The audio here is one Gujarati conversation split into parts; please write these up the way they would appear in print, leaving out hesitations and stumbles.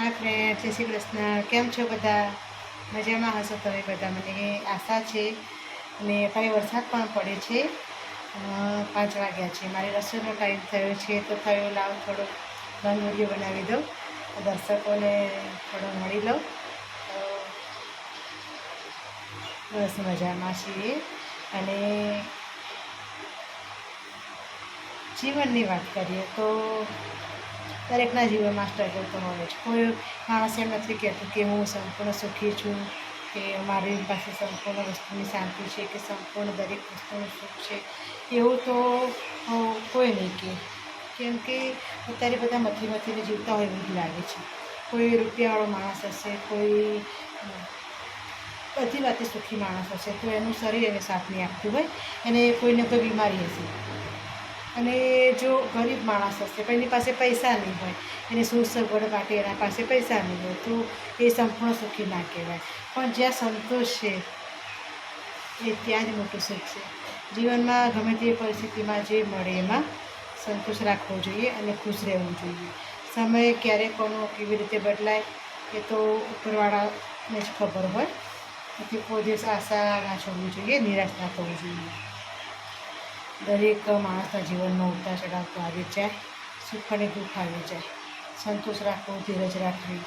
હાય ફ્રેન્ડ, જય શ્રી કૃષ્ણ. કેમ છો બધા? મજામાં હશો તમે બધા, મને આશા છે. અને અત્યારે વરસાદ પણ પડે છે. 5 વાગ્યા છે. મારી રસોઈનો ટાઈમ થયો છે, તો થયો લાવ થોડો લોંગ વિડીયો બનાવી દઉં, દર્શકોને થોડો મળી લઉં. બસ મજામાં છીએ. અને જીવનની વાત કરીએ તો દરેકના જીવનમાં સ્ટ્રગલ તો હોય જ. કોઈ માણસ એમ નથી કહેતું કે હું સંપૂર્ણ સુખી છું, કે મારી પાસે સંપૂર્ણ વસ્તુની શાંતિ છે, કે સંપૂર્ણ દરેક વસ્તુનું સુખ છે. એવું તો કોઈ નહીં કહે. કેમ કે અત્યારે બધા મથીને જીવતા હોય એવું જ લાગે છે. કોઈ રૂપિયાવાળો માણસ હશે, કોઈ બધી વાતે સુખી માણસ હશે, તો એનું શરીર એને સાથ નહીં આપતું હોય, એને કોઈને કોઈ બીમારી હશે. અને જો ગરીબ માણસ હશે પણ એની પાસે પૈસા નહીં હોય, એને શું સગવડ માટે એના પાસે પૈસા નહીં હોય, તો એ સંપૂર્ણ સુખી ના કહેવાય. પણ જ્યાં સંતોષ છે એ ત્યાં જ મોટું સુખ છે. જીવનમાં ગમે તે પરિસ્થિતિમાં જે મળે એમાં સંતોષ રાખવો જોઈએ અને ખુશ રહેવું જોઈએ. સમય ક્યારે કોનો કેવી રીતે બદલાય એ તો ઉપરવાળાને જ ખબર હોય. તેથી કોઈ દિવસ આશા ના છોડવી જોઈએ, નિરાશ ના થવું જોઈએ. દરેક માણસના જીવનમાં ઉતાર ચઢાવ તો આવી જ જાય, સુખ અને દુઃખ આવી જાય. સંતોષ રાખવો, ધીરજ રાખવી,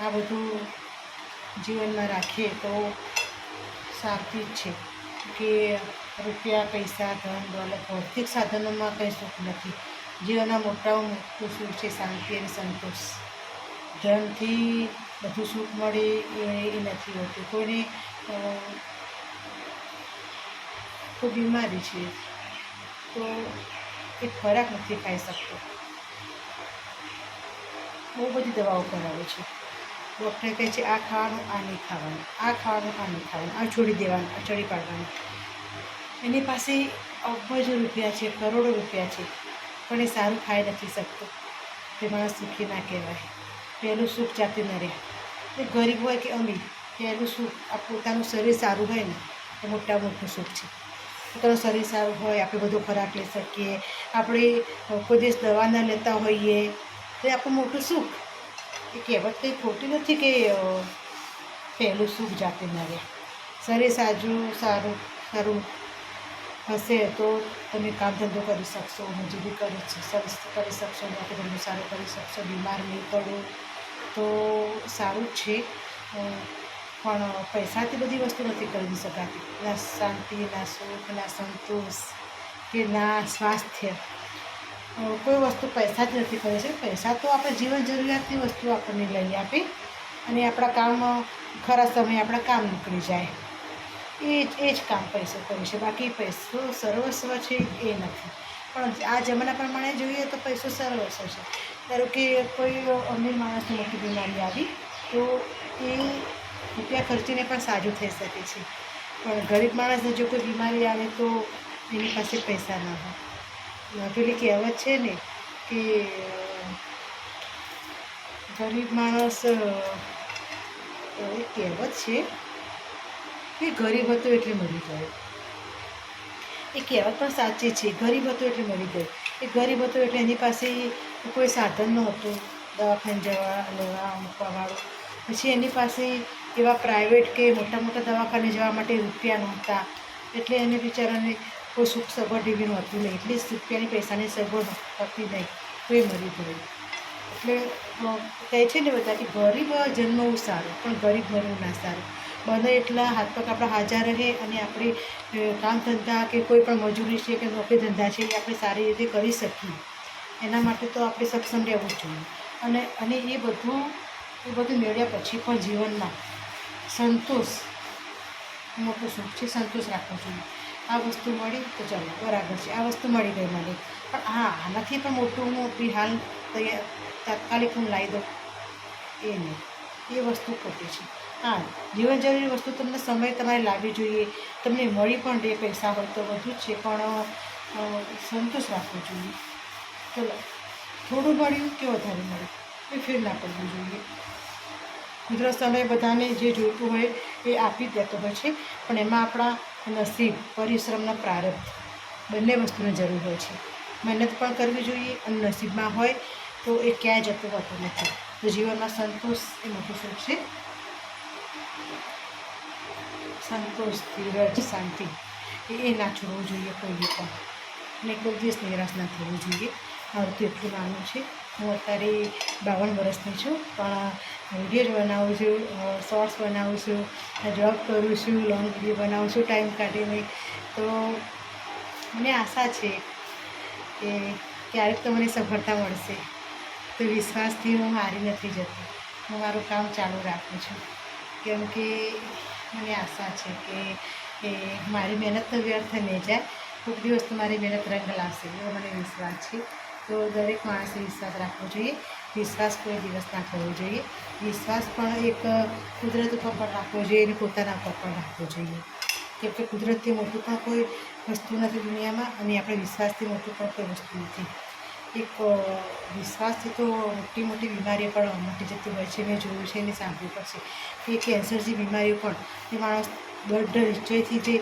આ બધું જીવનમાં રાખીએ તો શાંતિ જ છે. કે રૂપિયા, પૈસા, ધન, દોલત, ભૌતિક સાધનોમાં કંઈ સુખ નથી. જીવનના મોટામાં મોટું સુખ છે શાંતિ અને સંતોષ. ધનથી બધું સુખ મળે એ નથી હોતું. કોઈને કોઈ બીમારી છે તો એ ખોરાક નથી ખાઈ શકતો, બહુ બધી દવાઓ કરાવે છે. ડૉક્ટર કહે છે આ ખાવાનું, આ નહીં ખાવાનું, આ ખાવાનું, આ નહીં ખાવાનું, આ છોડી દેવાનું, આ ચડી પાડવાનું. એની પાસે અબજો રૂપિયા છે, કરોડો રૂપિયા છે, પણ એ સારું ખાઈ નથી શકતો. તે માણસ સુખી ના કહેવાય. પહેલું સુખ જાતે ન રહે. એ ગરીબ હોય કે અમીર, પહેલું સુખ આ પોતાનું શરીર સારું હોય ને એ મોટું સુખ છે. પોતાનું શરીર સારું હોય, આપણે બધો ખોરાક લઈ શકીએ, આપણે કોઈ દિવસ દવા ન લેતા હોઈએ, તો એ આપણું મોટું સુખ. એ કહેવત કંઈ ખોટી નથી કે પહેલું સુખ જાતે ન રહે. શરીર સારું હશે તો તમે કામ ધંધો કરી શકશો, મજૂરી કરી શકશો, નોકરી ધંધો સારો કરી શકશો, બીમાર નહીં પડો તો સારું જ છે. પણ પૈસાથી બધી વસ્તુ નથી ખરીદી શકાતી. ના શાંતિ, ના સુખ, ના સંતોષ, કે ના સ્વાસ્થ્ય. કોઈ વસ્તુ પૈસાથી નથી ખરીદી શકતી. પૈસા તો આપણે જીવન જરૂરિયાતની વસ્તુ આપણને લઈ આપે અને આપણા કામ ખરા સમયે આપણા કામ નીકળી જાય. એ જ કામ પૈસો કરે છે. બાકી પૈસો સર્વસ્વ છે એ નથી. પણ આ જમાના પ્રમાણે જોઈએ તો પૈસો સર્વસ્વ છે. ધારો કે કોઈ અમીર માણસને મોટી બીમારી આવી તો એ રૂપિયા ખર્ચીને પણ સાજું થઈ શકે છે. પણ ગરીબ માણસને જો કોઈ બીમારી આવે તો એની પાસે પૈસા ના હોય. પેલી કહેવત છે ને કે ગરીબ માણસ, એ કહેવત છે કે ગરીબ હતો એટલે મરી ગયો. એ કહેવત પણ સાચી છે. ગરીબ હતો એટલે મરી ગયો. એ ગરીબ હતો એટલે એની પાસે કોઈ સાધન નહોતું દવાખાને જવા લેવા મૂકવાવાળું. પછી એની પાસે એવા પ્રાઇવેટ કે મોટા દવાખાને જવા માટે રૂપિયા નહોતા, એટલે એને બિચારાને કોઈ સુખ સગવડ એવી નહોતી નહીં. એટલી રૂપિયાની પૈસાની સગવડ હોતી નહીં, તો એ મરી ગયું. એટલે કહે છે ને બધા કે ગરીબ જન્મવું સારું, પણ ગરીબ મરવું ના સારું. બને એટલા હાથ પગ આપણા હાજર રહે અને આપણે કામ ધંધા કે કોઈ પણ મજૂરી છે કે નોકરી ધંધા છે એ આપણે સારી રીતે કરી શકીએ. એના માટે તો આપણે સક્ષમ રહેવું જ જોઈએ. અને એ બધું મેળવ્યા પછી પણ જીવનમાં સંતોષ મોટું સુખ છે. સંતોષ રાખવો જોઈએ. આ વસ્તુ મળી તો ચાલો બરાબર છે, આ વસ્તુ મળી ગઈ મને, પણ હા આનાથી પણ મોટું હું બી હાલ તાત્કાલિક હું લાવી દઉં એ નહીં. એ વસ્તુ ખોટી છે. હા, જીવન જરૂરી વસ્તુ તમને સમય તમારે લાવવી જોઈએ. તમને મળી પણ રહે, પૈસા હોય તો બધું જ છે, પણ સંતોષ રાખવો જોઈએ. ચલો થોડું મળ્યું કે વધારે મળ્યું એ ફેર ના પડવું જોઈએ. કુદરત સમય બધાને જે જોઈતું હોય એ આપી જ દેતો હોય છે, પણ એમાં આપણા નસીબ, પરિશ્રમના પ્રારબ્ધ બંને વસ્તુની જરૂર હોય છે. મહેનત પણ કરવી જોઈએ અને નસીબમાં હોય તો એ ક્યાંય જતું હોતું નથી. તો જીવનમાં સંતોષ એ મોટું સુખ છે. સંતોષ, ધીરજ, શાંતિ એ ના છોડવું જોઈએ કોઈએ પણ, અને કોઈ દિવસ નિરાશ ના થવું જોઈએ. મારું તો એટલું નાનું છે. હું અત્યારે 52 વર્ષની છું, પણ વિડીયો જ બનાવું છું, શોર્ટ્સ બનાવું છું, જોબ કરું છું, લોંગ વિડીયો બનાવું છું ટાઈમ કાઢીને. તો મને આશા છે કે ક્યારેક તો મને સફળતા મળશે. તો વિશ્વાસથી હું હારી નથી જતી. હું મારું કામ ચાલુ રાખું છું, કેમ કે મને આશા છે કે મારી મહેનત તો વ્યર્થ નહીં જાય. કોઈક દિવસ તો મારી મહેનત રંગ લાવશે એવો મને વિશ્વાસ છે. તો દરેક માણસે વિશ્વાસ રાખવો જોઈએ. વિશ્વાસ કોઈ દિવસ ના કરવો જોઈએ. વિશ્વાસ પણ એક કુદરત ઉપર પણ રાખવો જોઈએ અને પોતાના ઉપર પણ રાખવો જોઈએ. કેમ કે કુદરતથી મોટું પણ કોઈ વસ્તુ નથી દુનિયામાં, અને આપણે વિશ્વાસથી મોટું પણ કોઈ વસ્તુ નથી. એક વિશ્વાસથી તો મોટી મોટી બીમારીઓ પણ મટી જતી હોય છે. મેં જોયું છે એને સાંભળ્યું પણ છે કે કેન્સર જેવી બીમારીઓ પણ એ માણસ દૃઢ નિશ્ચયથી જે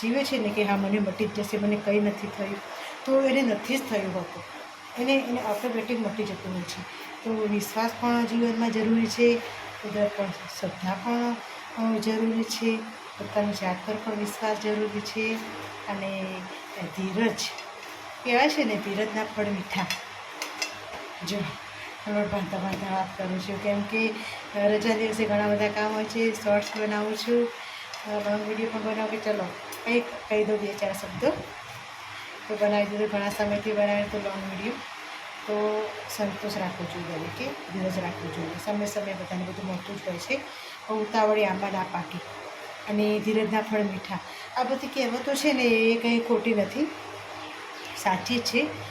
જીવે છે ને કે હા મને મટી જ જશે, મને કંઈ નથી થયું, તો એને નથી જ થયું હોતું. એને ઓટોમેટિક મટી જતું હોય છે. તો વિશ્વાસ પણ જીવનમાં જરૂરી છે. કુદરત પર શ્રદ્ધા પણ જરૂરી છે. પોતાની જાત પર પણ વિશ્વાસ જરૂરી છે. અને ધીરજ કહેવાય છે ને, ધીરજના ફળ મીઠા. જો હવે બાંધતા વાત કરું છું, કેમ કે રજા દિવસે ઘણા બધા કામ હોય છે. શોર્ટ્સ બનાવું છું, લોંગ વિડીયો પણ બનાવું કે ચલો કંઈક કહી દો 2-4 શબ્દો. તો બનાવી દીધું, ઘણા સમયથી બનાવે તો લોંગ વિડીયો. તો સંતોષ રાખવો જોઈએ, દરેકે ધીરજ રાખવું જોઈએ. સમય સમય બધાને બધું મળતું જ હોય છે. ઉતાવળે આંબા ના પાકે, અને ધીરજના ફળ મીઠા. આ બધી કહેવતો છે ને એ કંઈ ખોટી નથી, સાચી છે.